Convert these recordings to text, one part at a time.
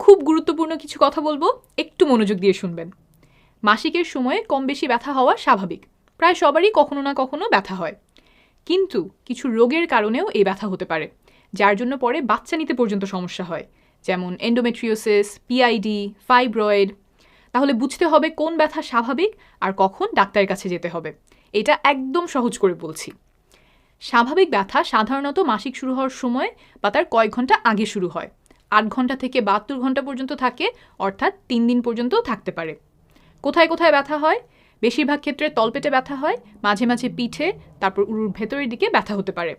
খুব গুরুত্বপূর্ণ কিছু কথা বলবো, একটু মনোযোগ দিয়ে শুনবেন। মাসিকের সময়ে কম বেশি ব্যথা হওয়া স্বাভাবিক, প্রায় সবারই কখনো না কখনো ব্যথা হয়। কিন্তু কিছু রোগের কারণেও এই ব্যথা হতে পারে, যার জন্য পরে বাচ্চা নিতে পর্যন্ত সমস্যা হয়, যেমন এন্ডোমেট্রিওসিস, পিআইডি, ফাইব্রয়েড। তাহলে বুঝতে হবে কোন ব্যথা স্বাভাবিক আর কখন ডাক্তারের কাছে যেতে হবে। এটা একদম সহজ করে বলছি। স্বাভাবিক ব্যথা সাধারণত মাসিক শুরু হওয়ার সময় বা তার কয়েক ঘন্টা আগে শুরু হয়, 8 ঘন্টা থেকে 72 ঘন্টা পর্যন্ত থাকে, অর্থাৎ 3 দিন পর্যন্তও থাকতে পারে। কোথায় কোথায় ব্যথা হয়? বেশিরভাগ ক্ষেত্রে তলপেটে ব্যথা হয়, মাঝে মাঝে পিঠে, তারপর উরুর ভেতরের দিকে ব্যথা হতে পারে।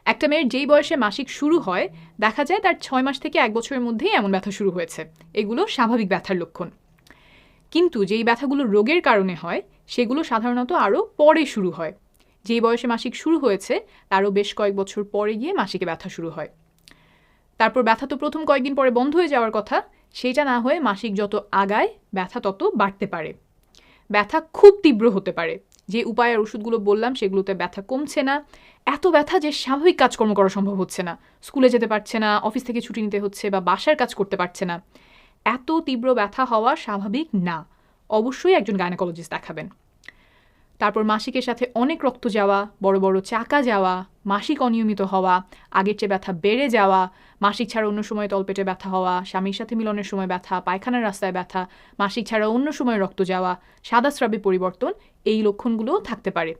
একটা মেয়ের যেই বয়সে মাসিক শুরু হয়, দেখা যায় তার 6 মাস থেকে 1 বছরের মধ্যেই এমন ব্যথা শুরু হয়েছে। এগুলো স্বাভাবিক ব্যথার লক্ষণ। কিন্তু যেই ব্যথাগুলো রোগের কারণে হয়, সেগুলো সাধারণত আরও পরে শুরু হয়। যেই বয়সে মাসিক শুরু হয়েছে তারও বেশ কয়েক বছর পরে গিয়ে মাসিকে ব্যথা শুরু হয়। তারপর ব্যথা তো প্রথম কয়েকদিন পরে বন্ধ হয়ে যাওয়ার কথা, সেটা না হয়ে মাসিক যত আগায় ব্যথা তত বাড়তে পারে। ব্যথা খুব তীব্র হতে পারে, যে উপায় আর ওষুধগুলো বললাম সেগুলোতে ব্যথা কমছে না, এত ব্যথা যে স্বাভাবিক কাজকর্ম করা সম্ভব হচ্ছে না, স্কুলে যেতে পারছে না, অফিস থেকে ছুটি নিতে হচ্ছে বা বাসার কাজ করতে পারছে না। এত তীব্র ব্যথা হওয়া স্বাভাবিক না, অবশ্যই একজন গাইনোকোলজিস্ট দেখাবেন। তারপর মাসিকের সাথে অনেক রক্ত যাওয়া, বড় বড় চাকা যাওয়া, মাসিক অনিয়মিত হওয়া, আগের চেয়ে ব্যথা বেড়ে যাওয়া, মাসিক ছাড়া অন্য সময় তলপেটে ব্যথা হওয়া, স্বামীর সাথে মিলনের সময় ব্যথা, পায়খানার রাস্তায় ব্যথা, মাসিক ছাড়া অন্য সময় রক্ত যাওয়া, সাদা স্রাবে পরিবর্তন, এই লক্ষণগুলোও থাকতে পারে।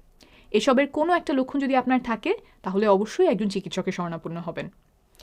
এসবের কোনো একটা লক্ষণ যদি আপনার থাকে, তাহলে অবশ্যই একজন চিকিৎসকের শরণাপন্ন হবেন।